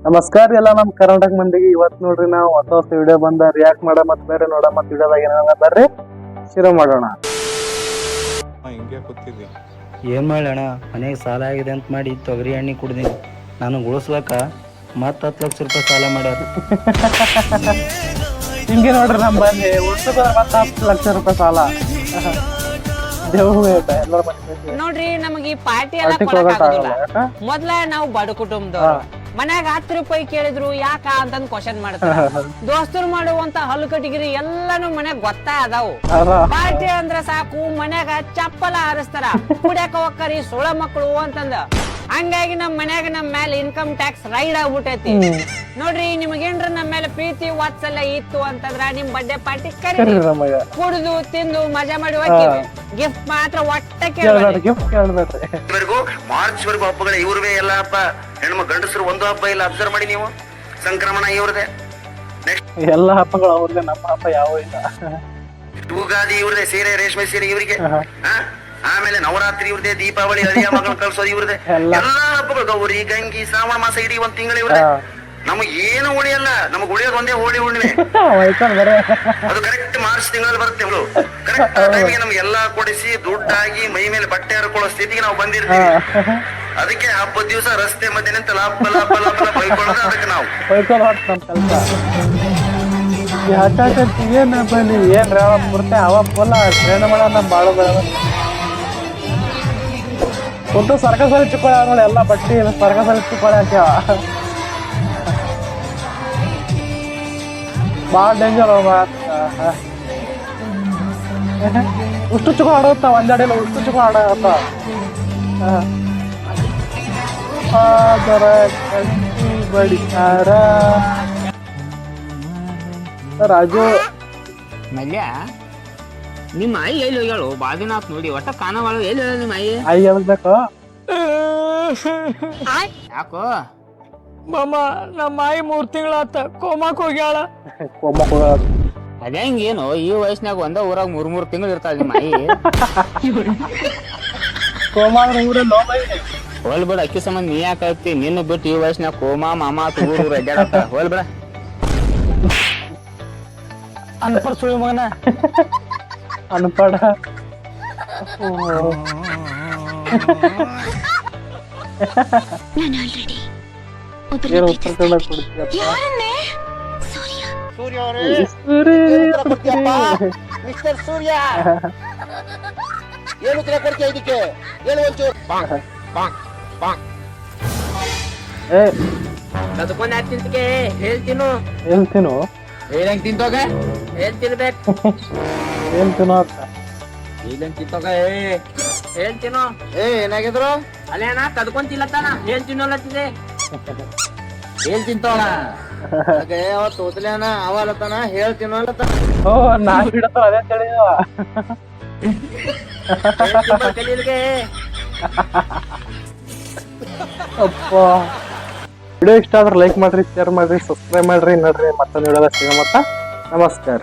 ನಮಸ್ಕಾರ ಎಲ್ಲ ನಮ್ಮ ಕರ್ನಾಟಕ ಮಂದಿಗೆ. ಇವತ್ತು ನೋಡ್ರಿ ನಾವು ಹೊಸ ಹೊಸ ವಿಡಿಯೋ ಬಂದ ರಿಯಾಕ್ಟ್ ಮಾಡ ಮತ್ ಬೇರೆ ನೋಡ ಮತ್ ವಿಡಿಯೋದಾಗ ಏನಾರ ಬರ್ರಿ ಶುರು ಮಾಡೋಣ. ಹಿಂಗೆ ಕೂತಿದ್ವಿ. ಏನ್ ಮಾಡೋಣ, ಮನೆಗೆ ಸಾಲ ಆಗಿದೆ ಅಂತ ಮಾಡಿ ತೊಗರಿ ಎಣ್ಣೆ ಕುಡ್ದೀನಿ. ನಾನು ಉಳಿಸ್ಬೇಕ ಮತ್ತ 10 ಲಕ್ಷ ರೂಪಾಯಿ ಸಾಲ ಮಾಡ್ಯಾರ. ಹಿಂಗೆ ನೋಡ್ರಿ ನಮ್ಮ ಬಂದಿ ಉಳಿಸಿದ್ರೆ ಮತ್ತೆ 10 ಲಕ್ಷ ರೂಪಾಯಿ ಸಾಲ. ನೋಡ್ರಿ ನಮಗೆ ಈ ಪಾರ್ಟಿ ಎಲ್ಲ ಕೊಡಕ್ಕಾಗೋದಿಲ್ಲ. ಮೊದ್ಲ ನಾವು ಬಡ ಕುಟುಂಬದವ್ರು, ಮನ್ಯಾಗ 10 ರೂಪಾಯಿ ಕೇಳಿದ್ರು ಯಾಕ ಅಂತಂದ್ ಕ್ವಶನ್ ಮಾಡ್ತಾರ. ದೋಸ್ತರು ಮಾಡುವಂತ ಹಲ್ಕಟಿಗಿರಿ ಎಲ್ಲಾನು ಮನ್ಯಾಗ ಗೊತ್ತಾ ಅದಾವು. ಪಾರ್ಟಿ ಅಂದ್ರ ಸಾಕು ಮನ್ಯಾಗ ಚಪ್ಪಲ ಹಾರಿಸ್ತಾರ, ಕುಡ್ಯಾಕ ಹೋಗ್ತಾರಿ ಸುಳ ಮಕ್ಕಳು ಅಂತಂದ. ಹಂಗಾಗಿ ನಮ್ ಮನ್ಯಾಗ ನಮ್ ಮೇಲೆ ಇನ್ಕಮ್ ಟ್ಯಾಕ್ಸ್ ರೈಡ್ ಆಗ್ಬಿಟ್ಟೈತಿ. ನೋಡ್ರಿ ನಿಮಗೇನ್ರ ನಮ್ಮ ಮೇಲೆ ಪ್ರೀತಿ ವಾತ್ಸಲ್ಯ ಇತ್ತು ಅಂತಂದ್ರ ನಿಮ್ ಬರ್ಡೇ ಪಾರ್ಟಿ ಕರೀರಿ, ಕುಡಿದು ತಿಂದು ಮಜಾ ಮಾಡಿ ಹೋಗ್ತೀವಿ. ಗಿಫ್ಟ್ ಮಾತ್ರ ಒಟ್ಟ ಕೇಳಬೇಡ್ರಿ. ಮಾರ್ಚ್ ವರೆಗೂ ಹಬ್ಬಗಳ ಇವ್ರವೇ ಎಲ್ಲ ಹಬ್ಬ. ಹೆಣ್ಮ ಗಂಡಸರು ಒಂದು ಹಬ್ಬ ಇಲ್ಲ. ಅಬ್ಸರ್ವ್ ಮಾಡಿ ನೀವು, ಸಂಕ್ರಮಣ ಇವ್ರದೇ, ಎಲ್ಲ ಹಬ್ಬಗಳು ಅವ್ರದೇ, ನಮ್ಮ ಹಬ್ಬ ಯಾವ ಇಲ್ಲ. ಯುಗಾದಿ ಇವ್ರದೇ, ಸೀರೆ ರೇಷ್ಮೆ ಸೀರೆ ಇವರಿಗೆ. ಆಮೇಲೆ ನವರಾತ್ರಿ ಇವ್ರದೇ, ದೀಪಾವಳಿ ಅಳಿಯ ಮಗಳ ಕಳ್ಸೋದು ಇವ್ರದೇ. ಎಲ್ಲಾ ಹಬ್ಬಗಳು, ಗೌರಿ ಗಂಗಿ ಶ್ರಾವಣ ಮಾಸ ಇಡೀ ಒಂದ್ ತಿಂಗಳು ಇವ್ರದೇ. ನಮಗ್ ಏನು ಉಳಿಯಲ್ಲ, ನಮಗ್ ಉಳಿಯೋದು ಒಂದೇ ಹೋಳಿ ಹುಣ್ಣಿಮೆ. ಅದು ಕರೆಕ್ಟ್ ಮಾರ್ಚ್ ತಿಂಗಳಲ್ಲಿ ಬರುತ್ತೆ. ಕರೆಕ್ಟ್ ಟೈಮಿಗೆ ನಮ್ಗೆ ಎಲ್ಲಾ ಕೊಡಿಸಿ ದುಡ್ಡಾಗಿ ಮೈ ಮೇಲೆ ಬಟ್ಟೆ ಹರ್ಕೊಳ್ಳೋ ಸ್ಥಿತಿಗೆ ನಾವು ಬಂದಿರ್ತೀವಿ. ಅದಕ್ಕೆ ಹಬ್ಬದ ದಿವಸ ರಸ್ತೆ ಮಧ್ಯೆ ನಿಂತ ಲಾಪ ಲಾಪ ಲಾಪ ಬೈಕೊಳ್ಳೋದು ಅದಕ್ಕೆ ನಾವು ಏನ್ ಬನ್ನಿ ಏನ್ ಪೂರ್ತಿ ಅವ ಫುಲ್ ಟ್ರೈನ್ ಮಾಡ ನಮ್ ಬಾಳ ಫೋಟೋ ಸರ್ಕಸಲ್ಲಿ ಚಿಕ್ಕೋಳ ನೋಡಿ, ಎಲ್ಲ ಬಟ್ಟಿ ಸರ್ಕಸಲ್ಲಿ ಚಿಕ್ಕೋಳ ಹಾಕ್ಯಾವ. ಭಾಳ ಡೇಂಜರ್ ಉಷ್ಟು ಚುಕ್ಕ ಆಡೋತ್ತ ಒಂದೆಡೆಲ್ಲ ಉಷ್ಟು ಚುಕ್ಕ ಆಡತ್ತ. ಬಡಿಕಾರ ರಾಜು ಮಲ್ಯ, ನಿಮ್ಮ ಆಯಿ ಎಲ್ಲಿ ಹೋಗ್ಯಾಳು? ಬಾದಿನಾಥ್ ನೋಡಿ ಒಟ್ಟ ಕಾಣವಾಳು. ಎಲ್ಲಿ ಹೇಳ ನಿಮ್ಮ ಆಯಿ? ಆಯಿ ಹೇಳ್ಬೇಕು ಯಾಕೋ ಮಾಮ, ನಮ್ಮ ಆಯಿ 3 ತಿಂಗಳಾತ ಕೋಮಾಕ್ ಹೋಗ್ಯಾಳ. ಅದೇ ಹಿಂಗೇನು ಈ ವಯಸ್ಸಿನಾಗ ಒಂದ ಊರಾಗ 3 ತಿಂಗಳು ಇರ್ತಾಳ ನಿಮ್ಮ ಆಯಿ. ಕೋಮಾ ಊರಲ್ಲಿ ಹೋಲ್ ಬಿಡ, ಅಕ್ಕಿ ಸಂಬಂಧ ನೀ ಯಾಕೆ ಆಗ್ತಿ? ನಿನ್ನ ಬಿಟ್ಟು ಈ ವಯಸ್ಸಿನಾಗ ಕೋಮಾ ಮಾಮ ತೂರು ಅಡ್ಡಾಡತ್ತ. ಹೋಲ್ ಬಿಡ. ಅನ್ಪರ್ ಸುಳಿ ಮಗನ ಅನ್ಪಡ. ಏನು ಉತ್ತರ ಕನ್ನಡ ಕೊಡ್ತೀಯಪ್ಪ? ಮಿಸ್ಟರ್ ಸೂರ್ಯ, ಏನು ಉತ್ತರ ಕೊಡ್ತೀಯ ಇದಕ್ಕೆ? ಏನು ಒಂಚೂರು ಕದ್ಕೊಂಡ್ ಯಾಕೆ ತಿಂತಿಗೆ? ಹೇಳ್ತೀನು ಹೇಳ್ತೀನು ಹೇಳಂಗ್ ತಿಂತೋಗ, ಹೇಳ್ತಿರ್ಬೇಕು. ಹೇಳ್ತೀನೋ ಅಂತ ಹೇಳಂಗ್ ತಿಂತೋಗ, ಹೇಳ್ತೀನೋ. ಏನಾಗಿದ್ರು? ಅಲ್ಲೇನ ಕದ್ಕೊಂತಿಲ್ಲತ್ತಾನ, ಹೇಳ್ತೀನೋಲತ್ತಿದೆ. ಹೇಳ್ತಿಂತೋಣ ತೋತಲೇನ ಅವಲತ್ತಾನ, ಹೇಳ್ತೀನೋ ಅಲ್ಲತ್ತಾನ. ಓ ನಾ ಬಿಡತ್ತ ಅದೇ ತಿಳಿಯವ. ಕಲೀಲಿಗೆ ಅಪ್ಪ ವಿಡಿಯೋ ಇಷ್ಟ ಆದ್ರೆ ಲೈಕ್ ಮಾಡ್ರಿ, ಶೇರ್ ಮಾಡ್ರಿ, ಸಬ್ಸ್ಕ್ರೈಬ್ ಮಾಡ್ರಿ. ನೋಡ್ರಿ ಮತ್ತೊಂದು ವಿಡಿಯೋದಾಗ ಸಿಗಮತ್ತ. ನಮಸ್ಕಾರ.